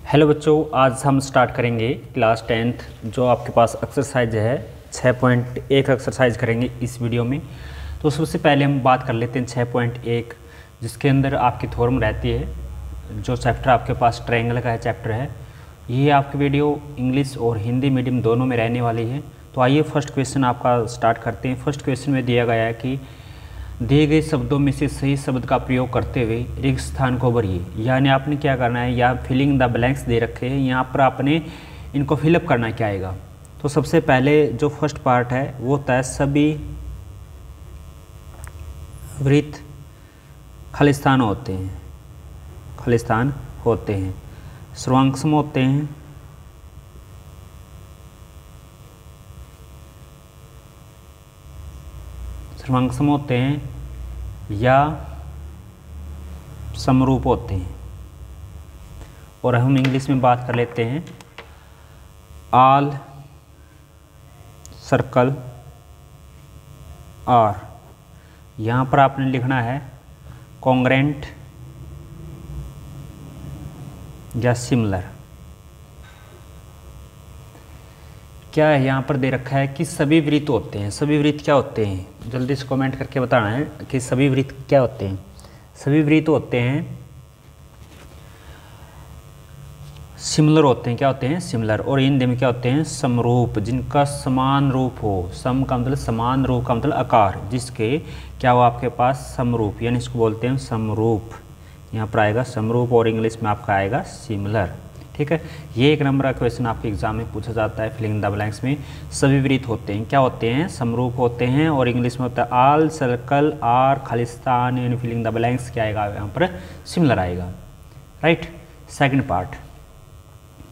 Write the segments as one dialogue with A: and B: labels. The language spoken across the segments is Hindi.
A: हेलो बच्चों, आज हम स्टार्ट करेंगे क्लास 10th जो आपके पास एक्सरसाइज है 6.1 एक्सरसाइज करेंगे इस वीडियो में। तो सबसे पहले हम बात कर लेते हैं 6.1 जिसके अंदर आपकी थ्योरम रहती है। जो चैप्टर आपके पास ट्रायंगल का है चैप्टर है। ये आपकी वीडियो इंग्लिश और हिंदी मीडियम दोनों में रहने वाली है। तो आइए फर्स्ट क्वेश्चन आपका स्टार्ट करते हैं। फर्स्ट क्वेश्चन में दिया गया है कि दिए गए शब्दों में से सही शब्द का प्रयोग करते हुए रिक्त स्थान को भरिए। यानी आपने क्या करना है, यहाँ फिलिंग द ब्लैंक्स दे रखे हैं, यहाँ पर आपने इनको फिलअप करना क्या आएगा। तो सबसे पहले जो फर्स्ट पार्ट है वो होता है सभी वृत्त खालिस्तान होते हैं, खालिस्तान होते हैं, सर्वांगसम होते हैं, सर्वांगसम होते हैं या समरूप होते हैं। और हम इंग्लिश में बात कर लेते हैं ऑल सर्कल आर। यहाँ पर आपने लिखना है कॉन्ग्रेंट या सिमिलर। क्या है यहाँ पर दे रखा है कि सभी वृत्त होते हैं। सभी वृत्त क्या होते हैं, जल्दी से कमेंट करके बताना है कि सभी वृत्त क्या होते हैं। सभी वृत्त होते हैं सिमिलर होते हैं। क्या होते हैं, सिमिलर। और हिंदी में क्या होते हैं, समरूप, जिनका समान रूप हो। सम का मतलब समान, रूप का मतलब आकार, जिसके क्या हो आपके पास समरूप, यानी इसको बोलते हैं समरूप। यहाँ पर आएगा समरूप और इंग्लिश में आपका आएगा सिमिलर। ठीक है, ये एक नंबर का क्वेश्चन आपके एग्जाम में पूछा जाता है फिलिंग द ब्लैंक्स में। सभी वृत्त होते हैं क्या होते हैं, समरूप होते हैं। और इंग्लिश में होता है ऑल सर्कल आर खालिस्तान, यानी फिलिंग द ब्लैंक्स क्या आएगा यहाँ पर, सिमिलर आएगा। Right. Second part,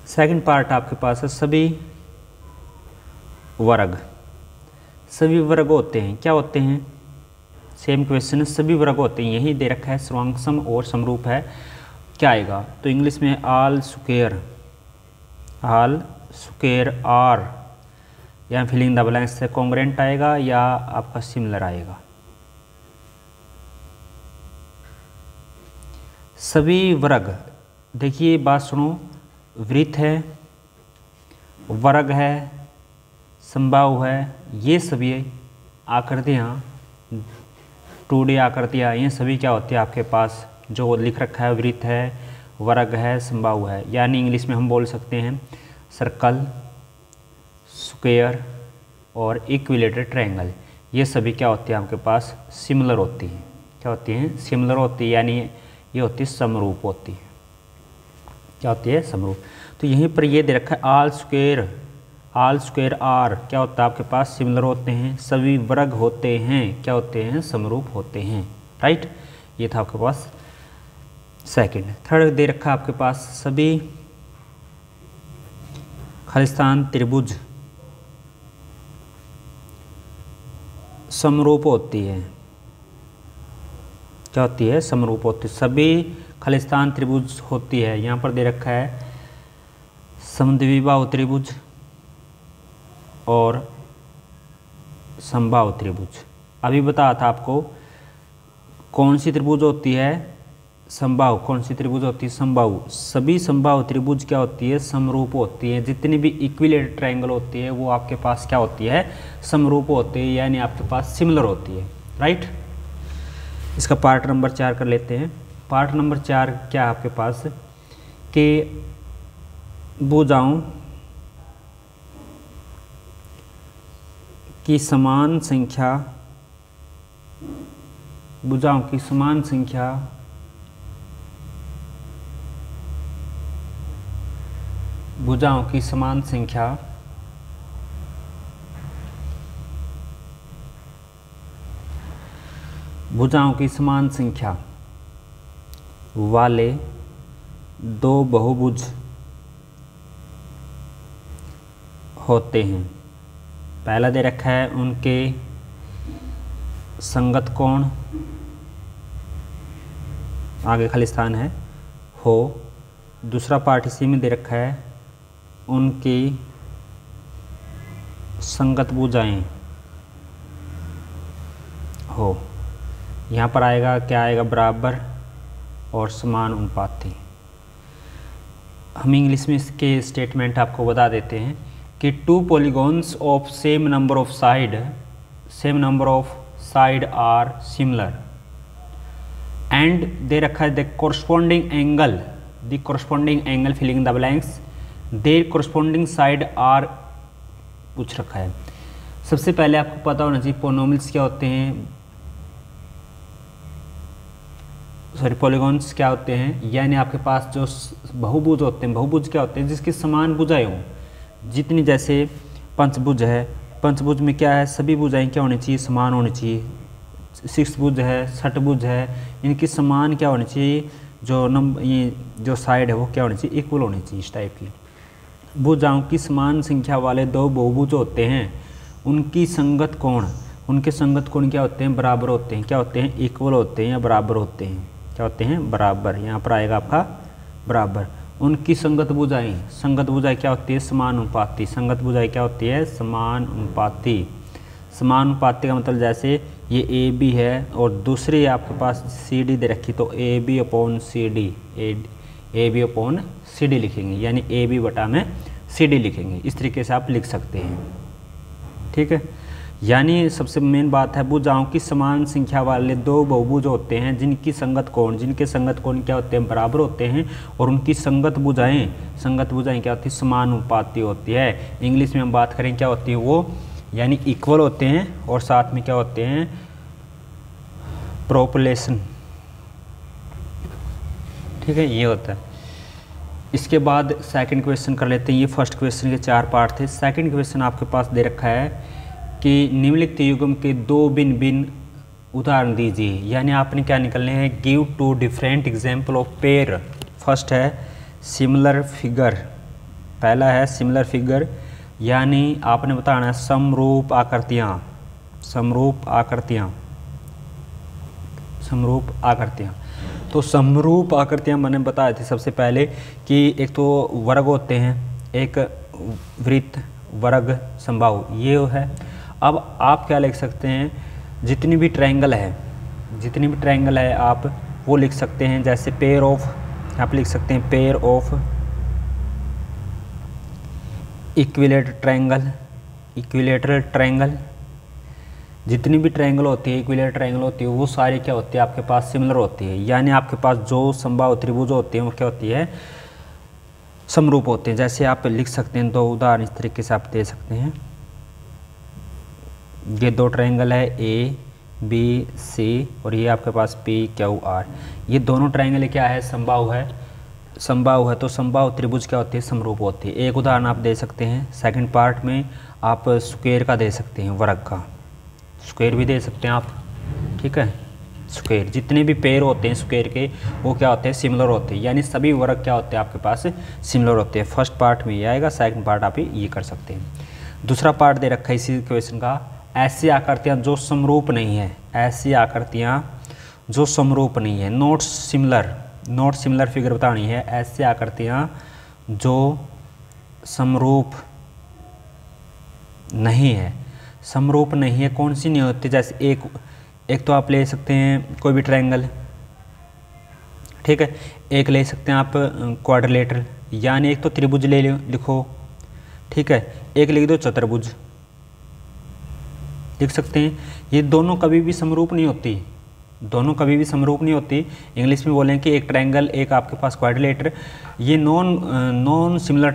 A: second part आपके पास है सभी वर्ग। सभी वर्ग होते हैं क्या होते हैं, सेम क्वेश्चन है, सभी वर्ग होते हैं। यही दे रखा है सर्वांगसम और समरूप है, क्या आएगा। तो इंग्लिश में all square, all square R, या फिलिंग द ब्लैंक्स से कॉन्ग्रेंट आएगा या आपका सिमिलर आएगा। सभी वर्ग, देखिए बात सुनो, वृत्त है, वर्ग है, समबाहु है, ये सभी आकृतियाँ 2D आकृतियाँ, ये सभी क्या होती है आपके पास, जो लिख रखा है वृत्त है, वर्ग है, समबाहु है। यानी इंग्लिश में हम बोल सकते हैं सर्कल, स्क्वायर और इक्विलेटरल ट्रायंगल। ये सभी क्या होती है आपके पास, सिमिलर होती हैं। क्या होती हैं, सिमिलर होती है, यानी ये होती है समरूप होती है। क्या होती है, समरूप। तो यहीं पर ये दे रखा है all square, all square R क्या होता है आपके पास, सिमिलर होते हैं। सभी वर्ग होते हैं क्या होते हैं, समरूप होते हैं। राइट, ये था आपके पास सेकंड। थर्ड दे रखा है आपके पास सभी खालिस्तान त्रिभुज समरूप होती है। क्या होती है, समरूप होती है। सभी खालिस्तान त्रिभुज होती है। यहाँ पर दे रखा है समद्विबाहु त्रिभुज और समबाहु त्रिभुज। अभी बताया था आपको कौन सी त्रिभुज होती है, समबाहु। कौन सी त्रिभुज होती है, समबाहु। सभी समबाहु त्रिभुज क्या होती है, समरूप होती है। जितनी भी इक्विलेटरल ट्रायंगल होती है वो आपके पास क्या होती है, समरूप होती है, यानी आपके पास सिमिलर होती है। राइट। इसका पार्ट नंबर 4 कर लेते हैं। पार्ट नंबर 4 क्या है आपके पास कि भुजाओं की समान संख्या, भुजाओं की समान संख्या भुजाओं की समान संख्या भुजाओं की समान संख्या वाले दो बहुभुज होते हैं। पहला दे रखा है उनके संगत कोण, आगे खालिस्तान है, हो। दूसरा पार्ट इसी में दे रखा है उनकी संगत भुजाएं हो। यहाँ पर आएगा क्या आएगा, बराबर और समान अनुपाती। हम इंग्लिश में इसके स्टेटमेंट आपको बता देते हैं कि two polygons of same number of side are similar and दे रखा है the corresponding angle filling the blanks their corresponding side are पूछ रखा है। सबसे पहले आपको पता होना चाहिए पॉलिनोमियल्स क्या होते हैं, पॉलीगॉन्स क्या होते हैं, यानी आपके पास जो बहुभुज होते हैं, बहुभुज क्या होते हैं जिसकी समान भुजाएं हों, जितनी जैसे पंचभुज है, पंचभुज में क्या है सभी भुजाएं क्या होनी चाहिए, समान होनी चाहिए। षट्भुज है, षटभुज है, इनकी समान क्या होनी चाहिए, ये जो साइड है वो क्या होनी चाहिए, इक्वल होनी चाहिए। इस टाइप की भुजाओं की समान संख्या वाले दो बहुभुज होते हैं, उनके संगत कोण क्या होते हैं, बराबर होते हैं। क्या होते हैं, इक्वल होते हैं या बराबर होते हैं। क्या होते हैं, बराबर। यहाँ पर आएगा आपका बराबर। उनकी संगत भुजाएं क्या होती है, समानुपाती। संगत भुजाएं क्या होती है, समानुपाती। समानुपाती का मतलब जैसे ये ए बी है और दूसरी आपके पास सी डी दे रखी, तो A B upon C D लिखेंगे, यानी ए बी बटा में सी डी लिखेंगे। इस तरीके से आप लिख सकते हैं, ठीक है। यानी सबसे मेन बात है भुजाओं की समान संख्या वाले दो बहुभुज होते हैं जिनके संगत कोण क्या होते हैं, बराबर होते हैं, और उनकी संगत भुजाएं क्या होती है, समानुपाती होती है। इंग्लिश में हम बात करें क्या होती है वो, यानी इक्वल होते हैं और साथ में क्या होते हैं, प्रोपोर्शनल, ठीक है, ये होता है। इसके बाद सेकंड क्वेश्चन कर लेते हैं। ये फर्स्ट क्वेश्चन के 4 पार्ट थे। सेकंड क्वेश्चन आपके पास दे रखा है कि निम्नलिखित युग्म के 2 भिन्न उदाहरण दीजिए, यानी आपने क्या निकलने हैं, give 2 different example of pair. First है सिमिलर फिगर, पहला है सिमिलर फिगर, यानी आपने बताना है समरूप आकृतियाँ। तो समरूप आकृतियाँ मैंने बताए थे सबसे पहले कि एक तो वर्ग होते हैं, एक वृत्त, वर्ग, समबाहु, ये है। अब आप क्या लिख सकते हैं, जितनी भी ट्रायंगल है आप वो लिख सकते हैं। जैसे पेयर ऑफ, आप लिख सकते हैं पेयर ऑफ इक्विलेटरल ट्रायंगल। जितनी भी ट्रायंगल होती है, इक्विलेटरल ट्रायंगल होती है, वो सारी क्या होती है आपके पास, सिमिलर होती है। यानी आपके पास जो समबाहु त्रिभुज होते हैं वो क्या होती है, समरूप होते हैं। जैसे आप लिख सकते हैं 2 उदाहरण इस तरीके से आप दे सकते हैं। ये 2 ट्रायंगल है ए बी सी और ये आपके पास पी क्यू आर। ये दोनों ट्रायंगल क्या है, समबाहु है। तो समबाहु त्रिभुज क्या होती है, समरूप होती है। एक उदाहरण आप दे सकते हैं। सेकंड पार्ट में आप स्क्वायर का दे सकते हैं, वर्ग का स्क्वायर भी दे सकते हैं आप, ठीक है। स्क्वायर, जितने भी पेयर होते हैं स्क्वायर के वो क्या होते हैं, सिमिलर होते हैं, यानी सभी वर्ग क्या होते हैं आपके पास, सिमिलर होते हैं। फर्स्ट पार्ट में ये आएगा, सेकंड पार्ट आप ये कर सकते हैं। दूसरा पार्ट दे रखा है इसी क्वेश्चन का, ऐसी आकृतियाँ जो समरूप नहीं है, नॉट सिमिलर फिगर बतानी है। ऐसी आकृतियाँ जो समरूप नहीं है, कौन सी नहीं होती। जैसे एक तो आप ले सकते हैं कोई भी ट्रायंगल, ठीक है। एक ले सकते हैं आप क्वाड्रिलेटरल, यानी एक तो त्रिभुज लिखो, ठीक है। एक लिख दो चतुर्भुज, लिख सकते हैं। ये दोनों कभी भी समरूप नहीं होती। इंग्लिश में बोलें कि एक ट्रायंगल, एक आपके पास क्वाड्रिलेटर, ये नॉन सिमिलर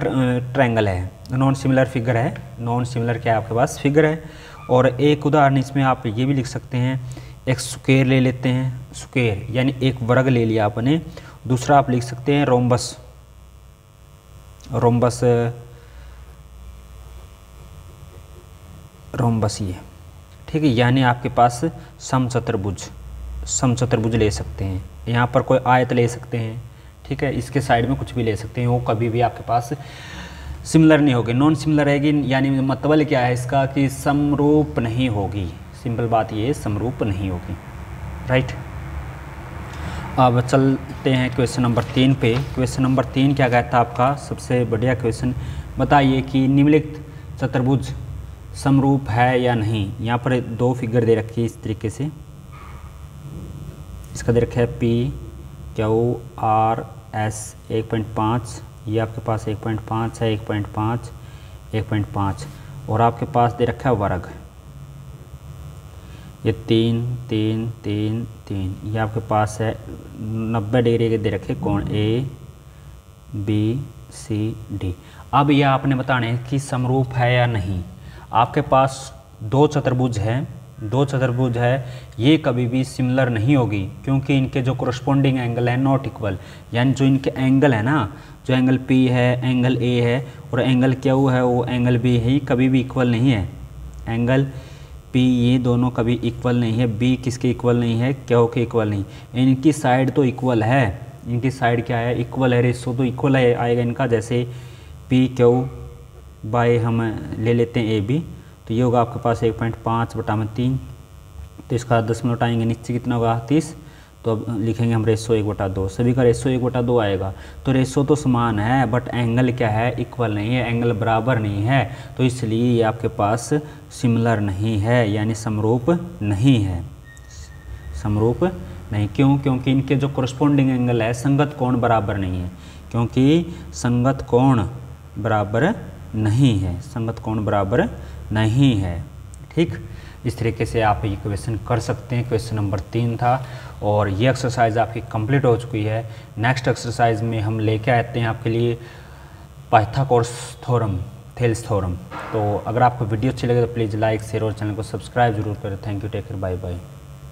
A: ट्रायंगल है, नॉन सिमिलर फिगर है। नॉन सिमिलर क्या है आपके पास, फिगर है। और एक उदाहरण इसमें आप ये भी लिख सकते हैं, एक स्क्वायर ले लेते हैं, स्क्वायर यानी एक वर्ग ले लिया आपने। दूसरा आप लिख सकते हैं रोम्बस, ये, ठीक है। यानी आपके पास समचतुर्भुज ले सकते हैं। यहाँ पर कोई आयत ले सकते हैं, ठीक है। इसके साइड में कुछ भी ले सकते हैं, वो कभी भी आपके पास सिमिलर नहीं होगी, नॉन सिमिलर रहेगी। यानी मतलब क्या है इसका कि समरूप नहीं होगी। सिंपल बात ये है, समरूप नहीं होगी, राइट। अब चलते हैं क्वेश्चन नंबर 3 पे। क्वेश्चन नंबर 3 क्या कहता है आपका, सबसे बढ़िया क्वेश्चन। बताइए कि निम्नलिखित चतुर्भुज समरूप है या नहीं। यहाँ पर 2 फिगर दे रखी है इस तरीके से। इसका दे रखा है पी क्यू आर एस 1.5 ये आपके पास 1.5 है, 1.5, 1.5 और आपके पास दे रखा है वर्ग, ये 3, 3, 3, 3, ये आपके पास है 90 डिग्री के दे रखे कोण ए बी सी डी। अब ये आपने बताना है कि समरूप है या नहीं। आपके पास दो चतुर्भुज है, ये कभी भी सिमिलर नहीं होगी क्योंकि इनके जो कोरस्पॉन्डिंग एंगल है नॉट इक्वल, यानी जो इनके एंगल है ना, जो एंगल P है, एंगल A है और एंगल Q है, वो एंगल B है, कभी भी इक्वल नहीं है। एंगल P ये दोनों कभी इक्वल नहीं है, B किसके इक्वल नहीं है, Q के इक्वल नहीं। इनकी साइड तो इक्वल है, इनकी साइड क्या है, इक्वल है, रेशो तो इक्वल है आएगा इनका। जैसे PQ बाय हम ले लेते हैं AB, तो ये होगा आपके पास 1.5/3, तो इसका दशमलव उठाएंगे नीचे कितना होगा 30, तो अब लिखेंगे हम रेशो 1/2, सभी का रेशो 1/2 आएगा। तो रेशो तो समान है बट एंगल क्या है, इक्वल नहीं है, एंगल बराबर नहीं है, तो इसलिए ये आपके पास सिमिलर नहीं है, यानी समरूप नहीं है, समरूप नहीं। क्यों? क्योंकि इनके जो कोरस्पॉन्डिंग एंगल है संगत कोण बराबर नहीं है, क्योंकि संगत कोण बराबर नहीं है, संगत कोण बराबर नहीं है। ठीक, इस तरीके से आप ये क्वेश्चन कर सकते हैं। क्वेश्चन नंबर 3 था और ये एक्सरसाइज आपकी कंप्लीट हो चुकी है। नेक्स्ट एक्सरसाइज में हम लेके आते हैं आपके लिए पाइथागोरस थ्योरम, थेल्स थ्योरम। तो अगर आपको वीडियो अच्छी लगे तो प्लीज़ लाइक, शेयर और चैनल को सब्सक्राइब जरूर करें। Thank you, take care, bye bye.